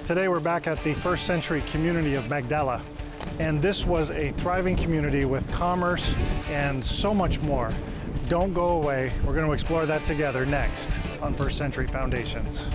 Today we're back at the first century community of Magdala, and this was a thriving community with commerce and so much more. Don't go away. We're going to explore that together next on First Century Foundations.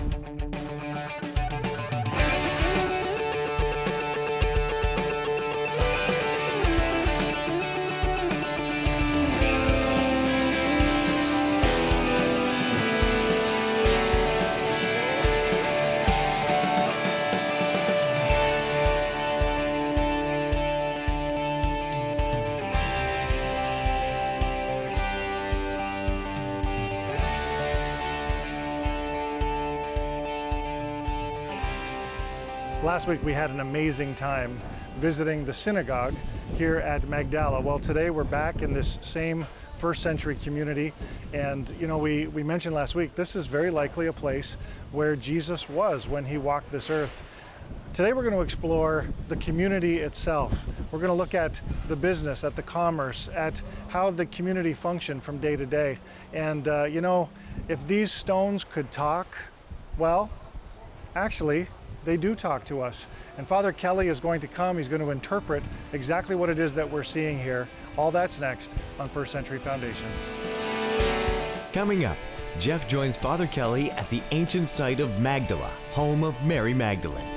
Last week we had an amazing time visiting the synagogue here at Magdala. Well, today we're back in this same first century community, and you know, we mentioned last week, this is very likely a place where Jesus was when he walked this earth. Today we're going to explore the community itself. We're going to look at the business, at the commerce, at how the community functioned from day to day. And you know, if these stones could talk, well, actually, they do talk to us. And Father Kelly is going to come. He's going to interpret exactly what it is that we're seeing here. All that's next on First Century Foundations. Coming up, Jeff joins Father Kelly at the ancient site of Magdala, home of Mary Magdalene.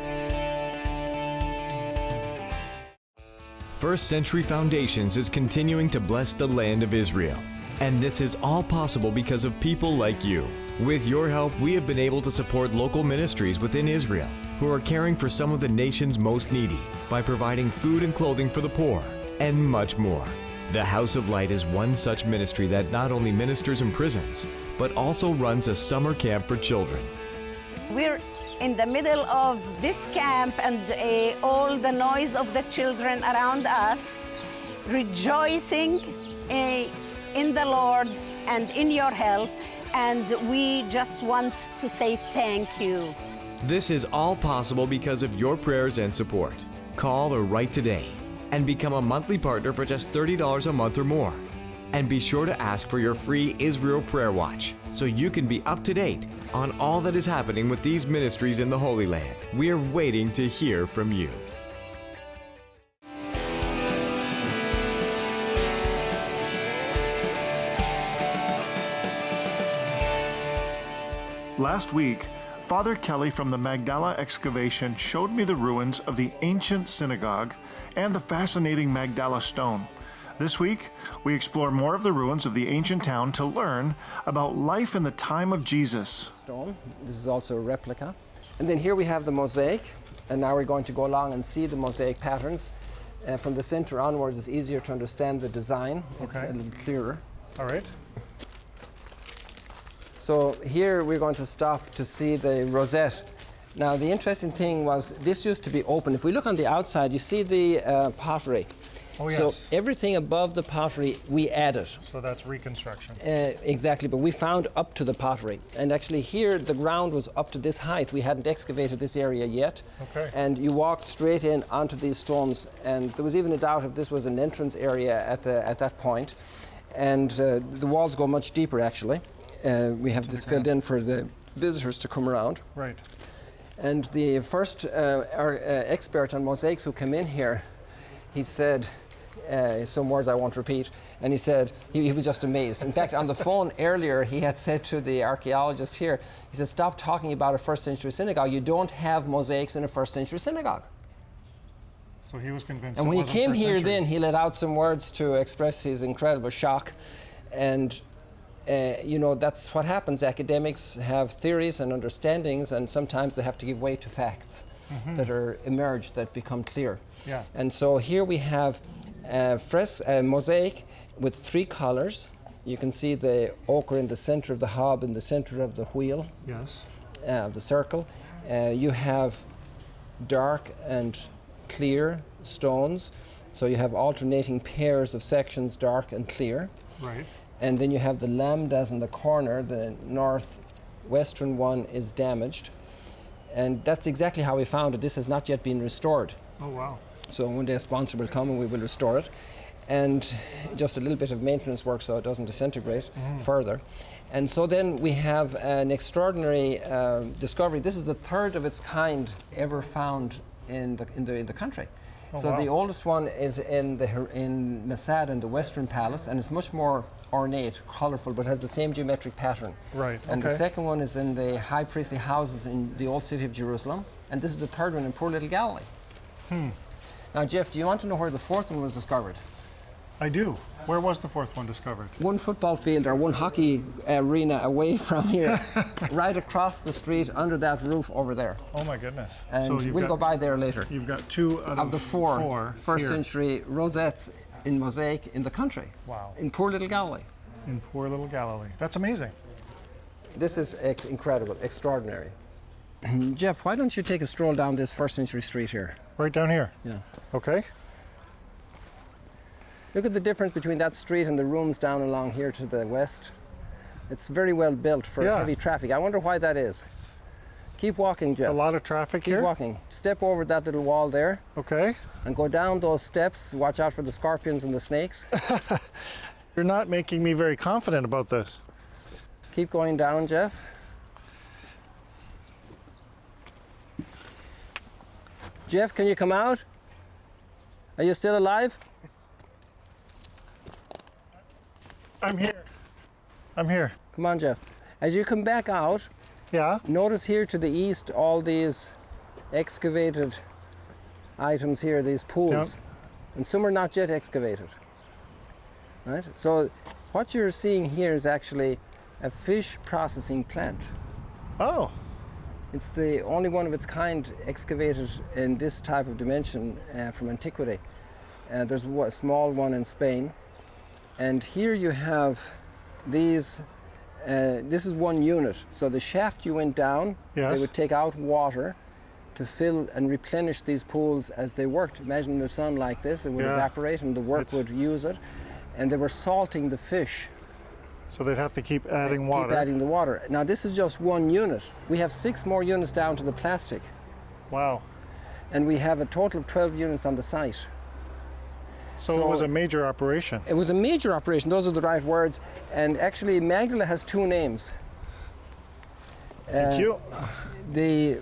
First Century Foundations is continuing to bless the land of Israel. And this is all possible because of people like you. With your help, we have been able to support local ministries within Israel who are caring for some of the nation's most needy by providing food and clothing for the poor, and much more. The House of Light is one such ministry that not only ministers in prisons, but also runs a summer camp for children. We're in the middle of this camp and all the noise of the children around us, rejoicing in the Lord and in your help, and we just want to say thank you. This is all possible because of your prayers and support. Call or write today and become a monthly partner for just $30 a month or more. And be sure to ask for your free Israel Prayer Watch so you can be up to date on all that is happening with these ministries in the Holy Land. We are waiting to hear from you. Last week, Father Kelly from the Magdala excavation showed me the ruins of the ancient synagogue and the fascinating Magdala stone. This week, we explore more of the ruins of the ancient town to learn about life in the time of Jesus. Stone. This is also a replica. And then here we have the mosaic, and now we're going to go along and see the mosaic patterns. From the center onwards, it's easier to understand the design. It's a little clearer. All right. So here we're going to stop to see the rosette. Now the interesting thing was this used to be open. If we look on the outside, you see the pottery. Oh, yes. So everything above the pottery we added. So that's reconstruction. Exactly, but we found up to the pottery. And actually here the ground was up to this height. We hadn't excavated this area yet. Okay. And you walked straight in onto these stones. And there was even a doubt if this was an entrance area at that point. And the walls go much deeper actually. We have this filled in for the visitors to come around. Right. And the first expert on mosaics who came in here, he said, some words I won't repeat, and he said he was just amazed. In fact, on the phone earlier, he had said to the archaeologist here, he said, stop talking about a first century synagogue. You don't have mosaics in a first century synagogue. So he was convinced. And when he came here then, he let out some words to express his incredible shock. And you know, that's what happens. Academics have theories and understandings, and sometimes they have to give way to facts that are emerged, that become clear. Yeah. And so here we have a mosaic with 3 colors. You can see the ochre in the center of the hob, in the center of the wheel. Yes. The circle. You have dark and clear stones. So you have alternating pairs of sections, dark and clear. Right. And then you have the lambdas in the corner. The northwestern one is damaged. And that's exactly how we found it. This has not yet been restored. Oh, wow. So one day a sponsor will come and we will restore it. and just a little bit of maintenance work so it doesn't disintegrate further. And so then we have an extraordinary discovery. This is the third of its kind ever found in the country. So the oldest one is in Masada in the Western Palace, and it's much more ornate, colourful, but has the same geometric pattern. Right. And the second one is in the high priestly houses in the old city of Jerusalem, and this is the third one in poor little Galilee. Now, Jeff, do you want to know where the fourth one was discovered? I do. Where was the fourth one discovered? One football field or one hockey arena away from here, right across the street under that roof over there. Oh my goodness. And we'll go by there later. You've got 2 out Of the four first here. century rosettes in mosaic in the country. Wow. In poor little Galilee. In poor little Galilee. That's amazing. This is incredible, extraordinary. Jeff, why don't you take a stroll down this first century street here? Right down here. Yeah. Okay. Look at the difference between that street and the rooms down along here to the west. It's very well built for heavy traffic. I wonder why that is. Keep walking, Jeff. A lot of traffic Keep here. walking. Step over that little wall there Okay. and go down those steps. Watch out for the scorpions and the snakes. You're not making me very confident about this. Keep going down, Jeff. Jeff, can you come out? Are you still alive? I'm here. I'm here. Come on, Jeff. As you come back out, Yeah. notice here to the east all these excavated items here, these pools. Yep. And some are not yet excavated. Right? So what you're seeing here is actually a fish processing plant. Oh. It's the only one of its kind excavated in this type of dimension from antiquity. There's a small one in Spain. And here you have these, this is one unit. So the shaft you went down, Yes. they would take out water to fill and replenish these pools as they worked. Imagine the sun like this, it would Yeah. evaporate and the work would use it. And they were salting the fish. So they'd have to keep adding water. Keep adding the water. Now this is just one unit. We have 6 more units down to the plastic. Wow. And we have a total of 12 units on the site. So it was a major operation. It was a major operation, those are the right words. And actually Magdala has 2 names. Thank you. The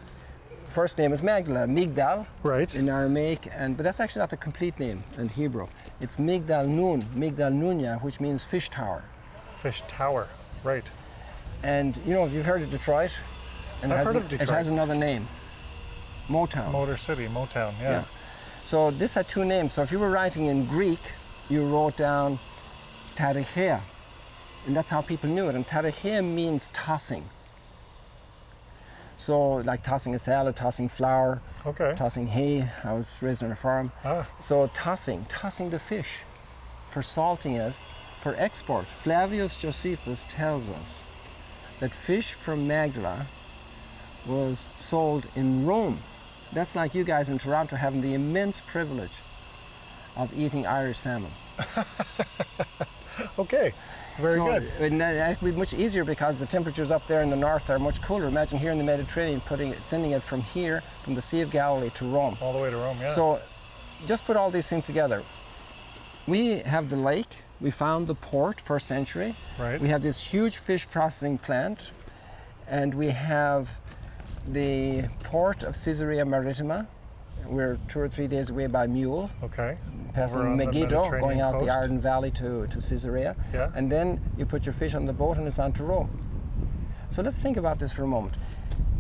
first name is Magdala, Migdal Right. in Aramaic, but that's actually not the complete name in Hebrew. It's Migdal Nun, Migdal Nunya, which means fish tower. Fish tower. Right. And you know, if you've heard of Detroit, and I've heard of Detroit. It has another name, Motown. Motor City, Motown. Yeah. So this had 2 names. So if you were writing in Greek, you wrote down Tarichea, and that's how people knew it. And Tarichea means tossing. So like tossing a salad, tossing flour, Okay. tossing hay. I was raised on a farm. Ah. So tossing the fish for salting it for export. Flavius Josephus tells us that fish from Magdala was sold in Rome. That's like you guys in Toronto having the immense privilege of eating Irish salmon. Okay. Very So, good. And that would be much easier because the temperatures up there in the north are much cooler. Imagine here in the Mediterranean sending it from here, from the Sea of Galilee to Rome. All the way to Rome. Yeah. So just put all these things together. We have the lake, we found the port, first century. Right. We have this huge fish processing plant, and we have the port of Caesarea Maritima. We're 2 or 3 days away by mule, Okay. passing Over on the Megiddo, Mediterranean going out the coast. Arden Valley to Caesarea. Yeah. And then you put your fish on the boat and it's on to Rome. So let's think about this for a moment.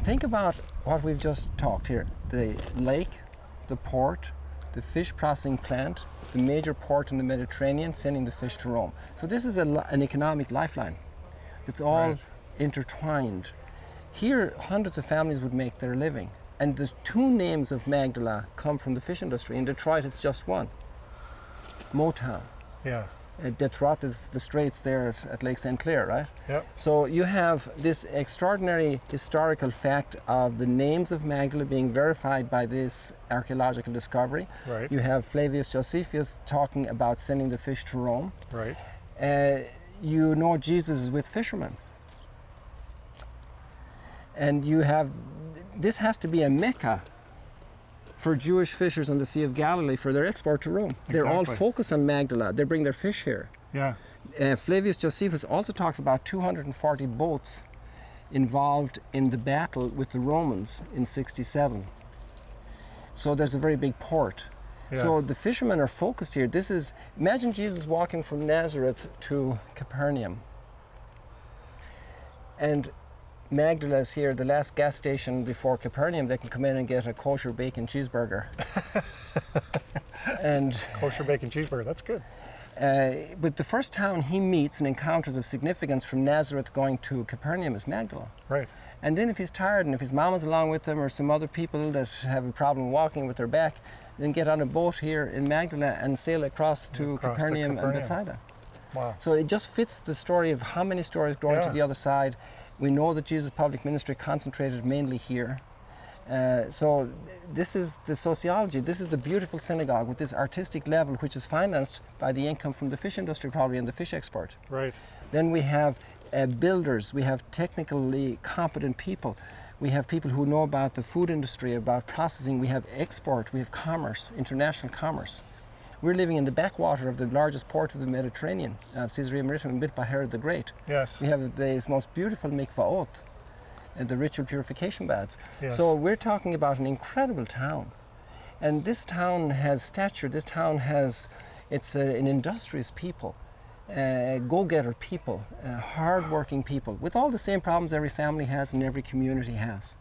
Think about what we've just talked here. The lake, the port, the fish processing plant, the major port in the Mediterranean sending the fish to Rome. So this is an economic lifeline. It's all Right. intertwined. Here, hundreds of families would make their living. And the 2 names of Magdala come from the fish industry. In Detroit, it's just one, Motown. Yeah. Detroit is the straits there at Lake St. Clair, right? Yep. So you have this extraordinary historical fact of the names of Magdala being verified by this archaeological discovery. Right. You have Flavius Josephus talking about sending the fish to Rome. Right. You know Jesus is with fishermen. And you have, this has to be a Mecca for Jewish fishers on the Sea of Galilee for their export to Rome. They're all Exactly. focused on Magdala. They bring their fish here. Yeah. Flavius Josephus also talks about 240 boats involved in the battle with the Romans in 67. So there's a very big port. Yeah. So the fishermen are focused here. Imagine Jesus walking from Nazareth to Capernaum. And Magdala is here, the last gas station before Capernaum. They can come in and get a kosher bacon cheeseburger. And Kosher bacon cheeseburger, that's good. but the first town he meets and encounters of significance from Nazareth going to Capernaum is Magdala. Right. And then if he's tired and if his mom is along with him or some other people that have a problem walking with their back, then get on a boat here in Magdala and sail across to Capernaum and Bethsaida. Wow. So it just fits the story of how many stories growing to Yeah. the other side. We know that Jesus' public ministry concentrated mainly here. So this is the sociology. This is the beautiful synagogue with this artistic level, which is financed by the income from the fish industry probably and the fish export. Right. Then we have builders, we have technically competent people, we have people who know about the food industry, about processing, we have export, we have commerce, international commerce. We're living in the backwater of the largest port of the Mediterranean, Caesarea Maritima, built by Herod the Great. Yes. We have the most beautiful mikvah and the ritual purification baths. Yes. So we're talking about an incredible town. And this town has stature, this town has, it's an industrious people, go-getter people, hard-working people, with all the same problems every family has and every community has.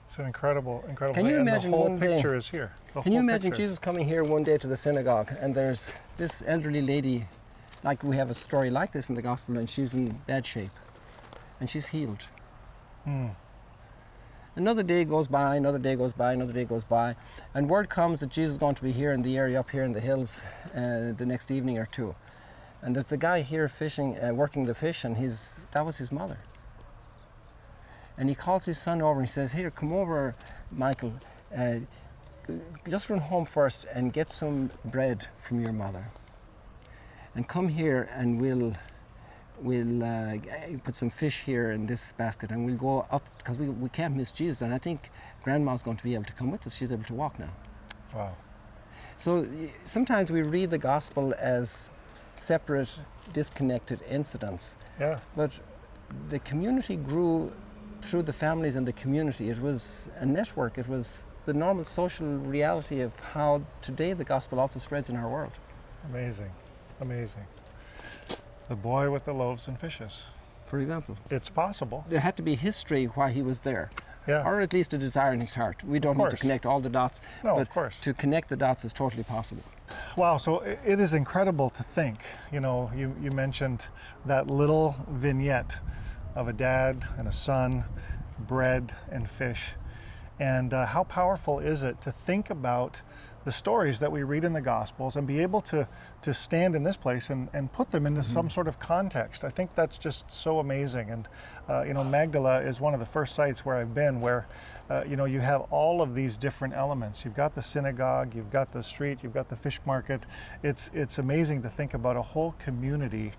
It's an incredible Can thing, you and imagine the whole one day- picture is here. The Can you whole imagine picture. Jesus coming here one day to the synagogue and there's this elderly lady, like we have a story like this in the gospel, and she's in bad shape and she's healed. Another day goes by, another day goes by, another day goes by, and word comes that Jesus is going to be here in the area up here in the hills the next evening or two. And there's a guy here fishing, working the fish, and that was his mother. And he calls his son over and he says, "Here, come over, Michael. Just run home first and get some bread from your mother. And come here and we'll put some fish here in this basket and we'll go up, because we can't miss Jesus. And I think Grandma's going to be able to come with us. She's able to walk now." Wow. So sometimes we read the gospel as separate, disconnected incidents. Yeah. But the community grew through the families and the community. It was a network. It was the normal social reality of how today the gospel also spreads in our world. Amazing. Amazing. The boy with the loaves and fishes. For example, It's possible. there had to be history why he was there, Yeah. or at least a desire in his heart. We don't need to course. connect all the dots, No, but of course. to connect the dots is totally possible. Wow, so it is incredible to think. You know, you mentioned that little vignette of a dad and a son, bread and fish. And how powerful is it to think about the stories that we read in the Gospels and be able to stand in this place and put them into some sort of context. I think that's just so amazing. And, Magdala is one of the first sites where I've been where, you have all of these different elements. You've got the synagogue, you've got the street, you've got the fish market. It's amazing to think about a whole community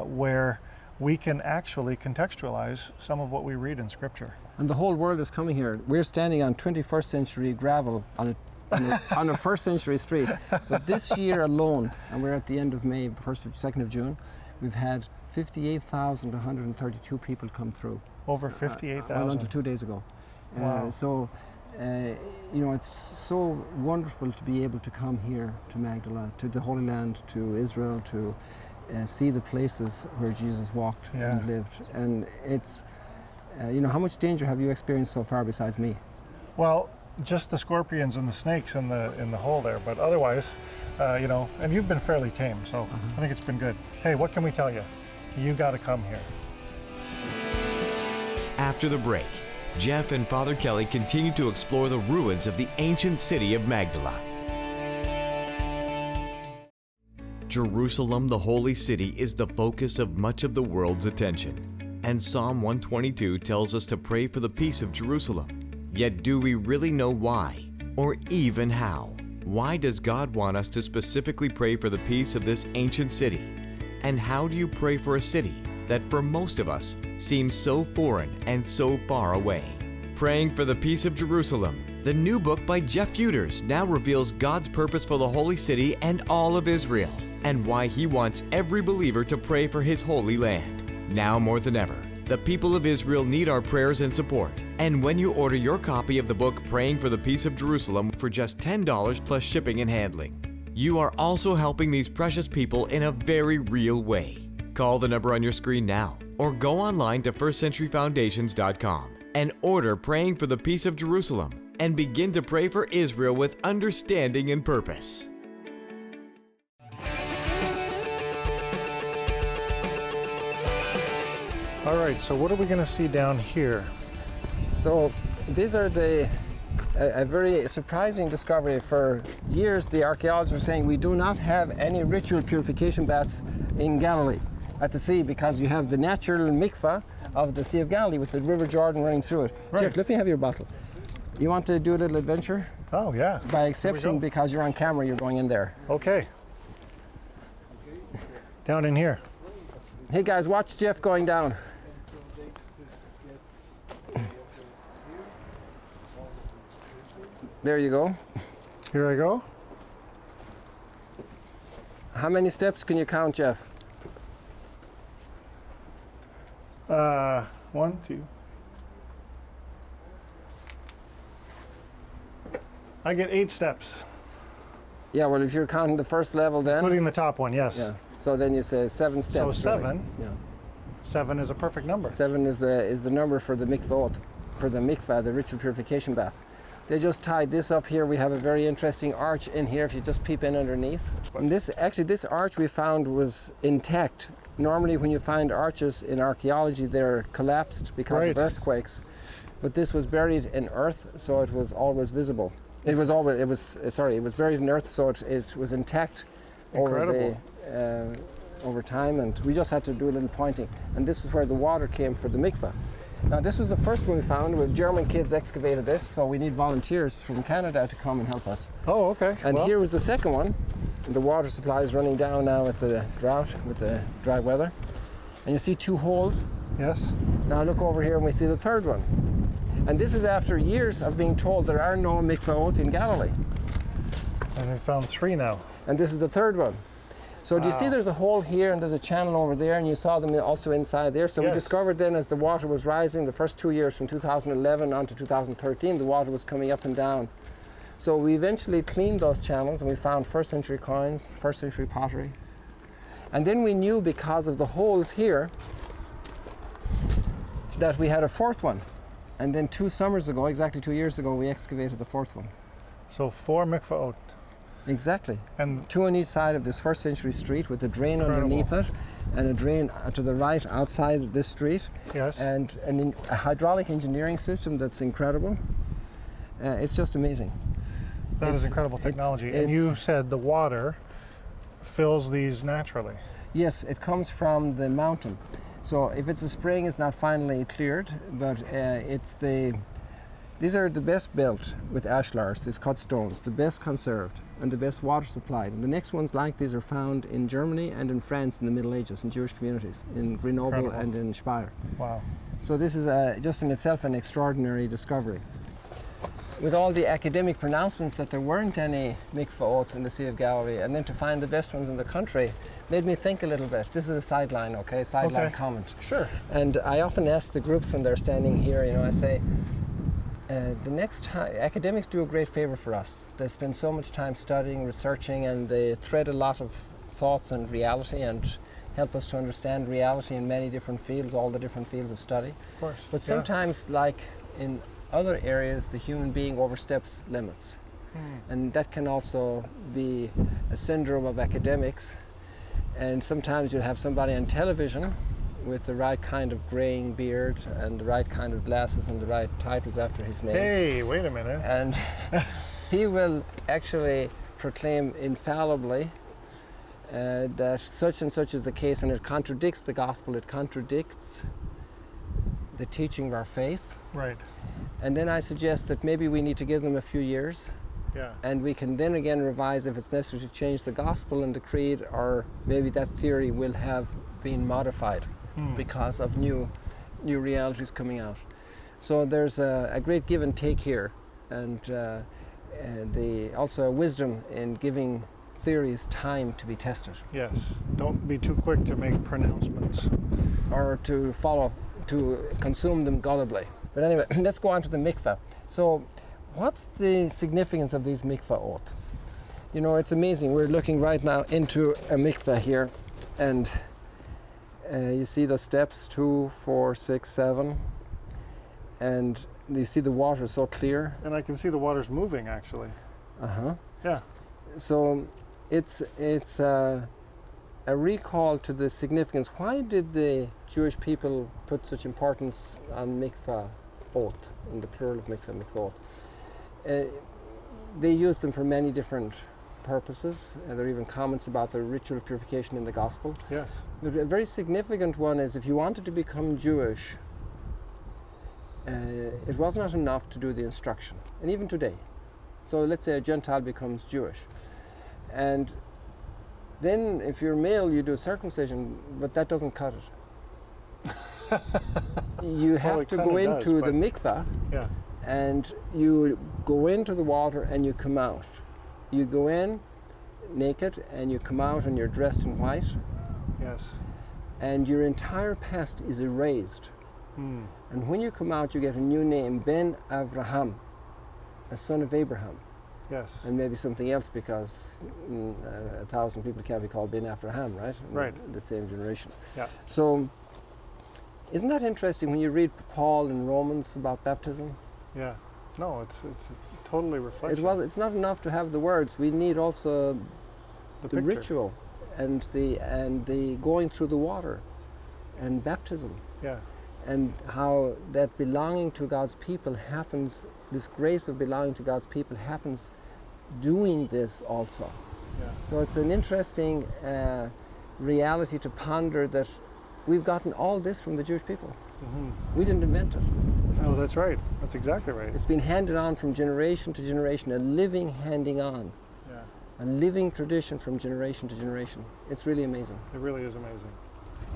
where we can actually contextualize some of what we read in Scripture. And the whole world is coming here. We're standing on 21st century gravel on a first century street. But this year alone, and we're at the end of May, 1st or 2nd of June, we've had 58,132 people come through. Over Well, 58,000. until 2 days ago. Wow. It's so wonderful to be able to come here to Magdala, to the Holy Land, to Israel, to see the places where Jesus walked Yeah. and lived. And it's, how much danger have you experienced so far besides me? Well, just the scorpions and the snakes in the hole there, but otherwise, and you've been fairly tame, so I think it's been good. Hey, what can we tell you? You got to come here. After the break, Jeff and Father Kelly continue to explore the ruins of the ancient city of Magdala. Jerusalem, the holy city, is the focus of much of the world's attention. And Psalm 122 tells us to pray for the peace of Jerusalem. Yet do we really know why, or even how? Why does God want us to specifically pray for the peace of this ancient city? And how do you pray for a city that for most of us seems so foreign and so far away? Praying for the Peace of Jerusalem, the new book by Jeff Futers now reveals God's purpose for the Holy City and all of Israel, and why He wants every believer to pray for His holy land. Now more than ever, the people of Israel need our prayers and support. And when you order your copy of the book Praying for the Peace of Jerusalem for just $10 plus shipping and handling, you are also helping these precious people in a very real way. Call the number on your screen now, or go online to firstcenturyfoundations.com and order Praying for the Peace of Jerusalem, and begin to pray for Israel with understanding and purpose. All right, so what are we going to see down here? So these are a very surprising discovery. For years, the archaeologists were saying we do not have any ritual purification baths in Galilee at the sea, because you have the natural mikvah of the Sea of Galilee with the River Jordan running through it. Right. Jeff, let me have your bottle. You want to do a little adventure? Oh, yeah. By exception, because you're on camera, you're going in there. Okay. Down in here. Hey guys, watch Jeff going down. There you go. Here I go. How many steps can you count, Jeff? 1, 2. I get 8 steps. Yeah, well, if you're counting the first level, then. Including the top one, yes. Yeah. So then you say 7 steps. So 7. Really. Yeah. 7 is a perfect number. 7 is the number for the mikvah, for the mikvah, the ritual purification bath. They just tied this up here. We have a very interesting arch in here if you just peep in underneath. And this arch we found was intact. Normally when you find arches in archaeology, they're collapsed because of earthquakes. But this was buried in earth, so it was always visible. It was buried in earth, so it was intact over time, and we just had to do a little pointing. And this is where the water came for the mikvah. Now this was the first one we found, where German kids excavated this, so we need volunteers from Canada to come and help us. Oh, okay. And here was the second one. The water supply is running down now with the drought, with the dry weather. And you see 2 holes. Yes. Now look over here and we see the third one. And this is after years of being told there are no mikvahot in Galilee. And we found 3 now. And this is the third one. So do you see there's a hole here and there's a channel over there, and you saw them also inside there. So we discovered then, as the water was rising, the first 2 years from 2011 on to 2013, the water was coming up and down. So we eventually cleaned those channels and we found 1st century coins, 1st century pottery. And then we knew, because of the holes here, that we had a 4th one. And then 2 summers ago, exactly 2 years ago, we excavated the 4th one. So 4 mikvahot. Exactly. And 2 on each side of this 1st century street, with a drain underneath it, and a drain to the right outside this street. Yes. And a hydraulic engineering system that's incredible. It's just amazing. That is incredible technology. And you said the water fills these naturally. Yes, it comes from the mountain. So if it's a spring, it's not finally cleared, but these are the best built with ashlars, these cut stones, the best conserved and the best water supplied. And the next ones like these are found in Germany and in France in the Middle Ages, in Jewish communities, in Grenoble and in Speyer. Wow. So this is just in itself an extraordinary discovery. With all the academic pronouncements that there weren't any mikvahot in the Sea of Galilee, and then to find the best ones in the country, made me think a little bit. This is a sideline, okay? Sideline comment. Sure. And I often ask the groups when they're standing here, I say, the next time, academics do a great favor for us. They spend so much time studying, researching, and they thread a lot of thoughts and reality and help us to understand reality in many different fields, all the different fields of study. Of course. But sometimes, like in other areas, the human being oversteps limits. And that can also be a syndrome of academics. And sometimes you'll have somebody on television with the right kind of graying beard and the right kind of glasses and the right titles after his name. Hey, wait a minute. And he will actually proclaim infallibly that such and such is the case, and it contradicts the gospel, it contradicts the teaching of our faith. Right. And then I suggest that maybe we need to give them a few years, and we can then again revise if it's necessary to change the gospel and the creed, or maybe that theory will have been modified because of new realities coming out. So there's a great give and take here, and also a wisdom in giving theories time to be tested. Yes, don't be too quick to make pronouncements. Or to consume them gullibly. But anyway, let's go on to the mikvah. So what's the significance of these mikvah oath? You know, it's amazing. We're looking right now into a mikvah here, and you see the steps 2, 4, 6, 7, and you see the water is so clear. And I can see the water's moving, actually. Yeah. So it's a recall to the significance. Why did the Jewish people put such importance on mikvah oath, in the plural of mikvah oath? They used them for many different purposes. There are even comments about the ritual of purification in the gospel. Yes. But a very significant one is, if you wanted to become Jewish, it was not enough to do the instruction, and even today. So let's say a Gentile becomes Jewish, and then if you're male you do circumcision, but that doesn't cut it. You have to go into the mikvah, yeah, and you go into the water and you come out. You go in naked and you come out and you're dressed in white. Yes. And your entire past is erased. And when you come out, you get a new name, Ben Avraham, a son of Abraham. Yes. And maybe something else, because 1,000 people can't be called Ben Avraham, right? Right. The same generation. Yeah. So, isn't that interesting when you read Paul in Romans about baptism? Yeah. No, it's totally reflection. It's not enough to have the words. We need also the ritual and the going through the water and baptism. Yeah. And how that belonging to God's people happens, this grace of belonging to God's people happens doing this also. Yeah. So it's an interesting reality to ponder, that we've gotten all this from the Jewish people. We didn't invent it. No, that's right. That's exactly right. It's been handed on from generation to generation, a living handing on. Yeah. A living tradition from generation to generation. It's really amazing. It really is amazing.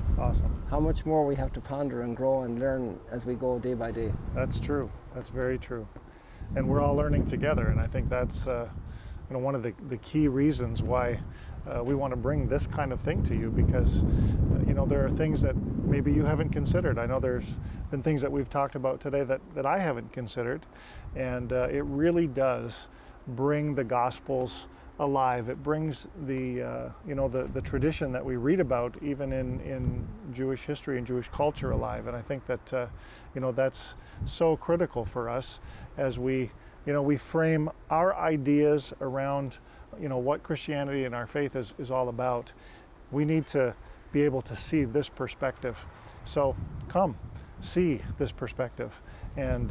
It's awesome. How much more we have to ponder and grow and learn as we go day by day. That's true. That's very true. And we're all learning together, and I think that's one of the key reasons why we want to bring this kind of thing to you, because there are things that maybe you haven't considered. I know there's been things that we've talked about today that I haven't considered, and it really does bring the Gospels alive. It brings the tradition that we read about even in Jewish history and Jewish culture alive. And I think that that's so critical for us as we frame our ideas around what Christianity and our faith is all about. We need to be able to see this perspective. So come, see this perspective. And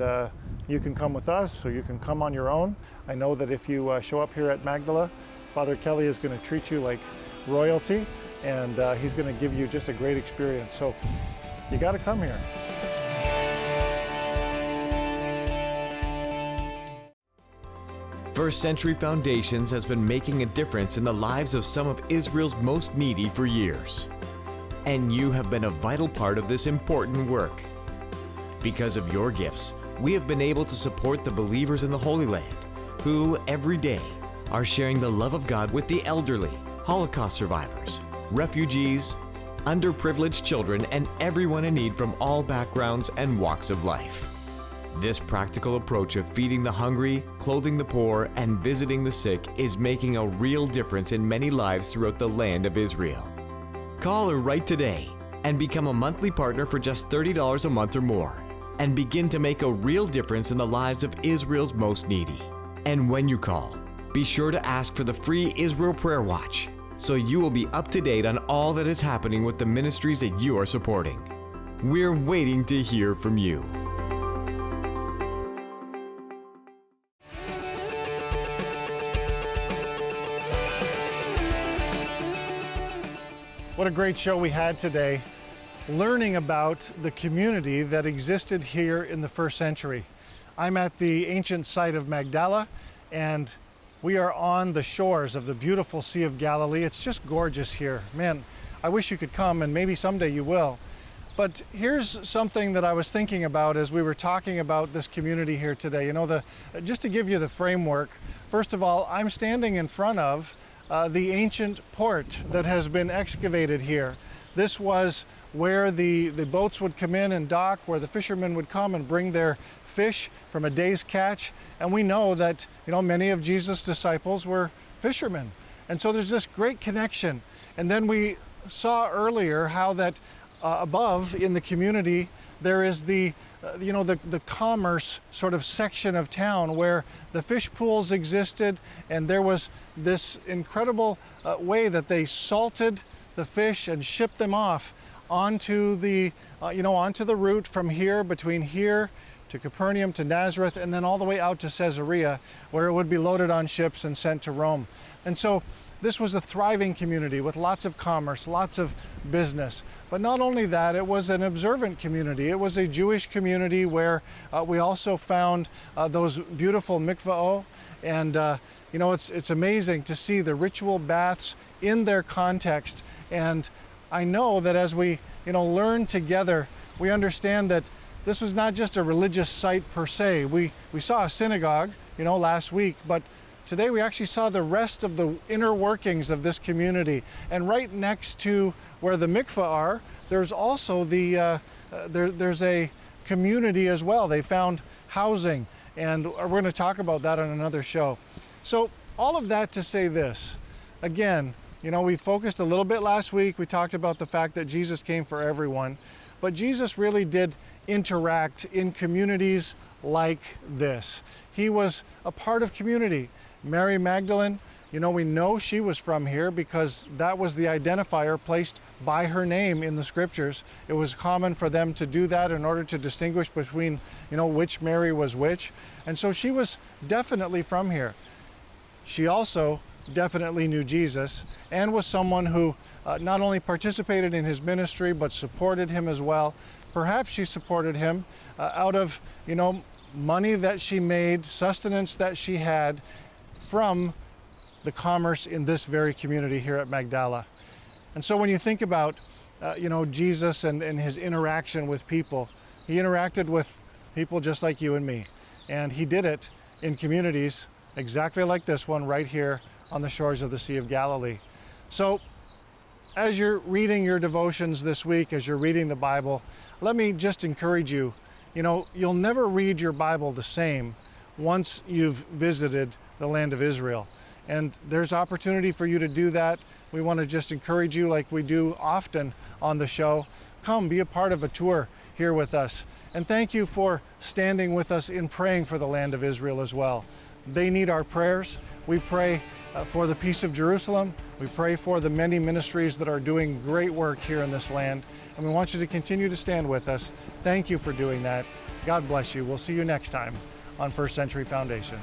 you can come with us, or you can come on your own. I know that if you show up here at Magdala, Father Kelly is going to treat you like royalty, and he's going to give you just a great experience. So you got to come here. First Century Foundations has been making a difference in the lives of some of Israel's most needy for years. And you have been a vital part of this important work. Because of your gifts, we have been able to support the believers in the Holy Land, who every day are sharing the love of God with the elderly, Holocaust survivors, refugees, underprivileged children, and everyone in need from all backgrounds and walks of life. This practical approach of feeding the hungry, clothing the poor, and visiting the sick is making a real difference in many lives throughout the land of Israel. Call or write today and become a monthly partner for just $30 a month or more, and begin to make a real difference in the lives of Israel's most needy. And when you call, be sure to ask for the free Israel Prayer Watch, so you will be up to date on all that is happening with the ministries that you are supporting. We're waiting to hear from you. What a great show we had today, learning about the community that existed here in the first century. I'm at the ancient site of Magdala, and we are on the shores of the beautiful Sea of Galilee. It's just gorgeous here. Man, I wish you could come, and maybe someday you will. But here's something that I was thinking about as we were talking about this community here today. Just to give you the framework, first of all, I'm standing in front of the ancient port that has been excavated here. This was where the boats would come in and dock, where the fishermen would come and bring their fish from a day's catch. And we know that, many of Jesus' disciples were fishermen. And so there's this great connection. And then we saw earlier how that above in the community, there is the commerce sort of section of town where the fish pools existed, and there was this incredible way that they salted the fish and shipped them off onto the route from here, between here to Capernaum to Nazareth, and then all the way out to Caesarea, where it would be loaded on ships and sent to Rome. And so this was a thriving community with lots of commerce, lots of business. But not only that, it was an observant community. It was a Jewish community where we also found those beautiful mikvah. And it's amazing to see the ritual baths in their context. And I know that as we learn together, we understand that this was not just a religious site per se. We saw a synagogue, last week, but today we actually saw the rest of the inner workings of this community. And right next to where the mikvah are, there's also there's a community as well. They found housing, and we're going to talk about that on another show. So all of that to say this, again, we focused a little bit last week. We talked about the fact that Jesus came for everyone, but Jesus really did interact in communities like this. He was a part of community. Mary Magdalene, we know she was from here because that was the identifier placed by her name in the scriptures. It was common for them to do that in order to distinguish between, which Mary was which. And so she was definitely from here. She also definitely knew Jesus and was someone who not only participated in his ministry, but supported him as well. Perhaps she supported him out of, money that she made, sustenance that she had from the commerce in this very community here at Magdala. And so when you think about, Jesus and his interaction with people, he interacted with people just like you and me. And he did it in communities exactly like this one right here on the shores of the Sea of Galilee. So as you're reading your devotions this week, as you're reading the Bible, let me just encourage you, you'll never read your Bible the same once you've visited the land of Israel. And there's opportunity for you to do that. We want to just encourage you, like we do often on the show. Come be a part of a tour here with us. And thank you for standing with us in praying for the land of Israel as well. They need our prayers. We pray for the peace of Jerusalem. We pray for the many ministries that are doing great work here in this land. And we want you to continue to stand with us. Thank you for doing that. God bless you. We'll see you next time on First Century Foundations.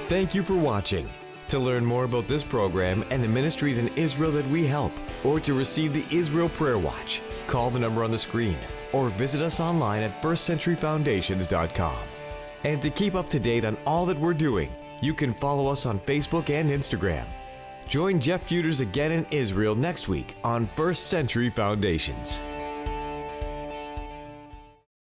Thank you for watching. To learn more about this program and the ministries in Israel that we help, or to receive the Israel Prayer Watch, call the number on the screen or visit us online at firstcenturyfoundations.com. And to keep up to date on all that we're doing, you can follow us on Facebook and Instagram. Join Jeff Futers again in Israel next week on First Century Foundations.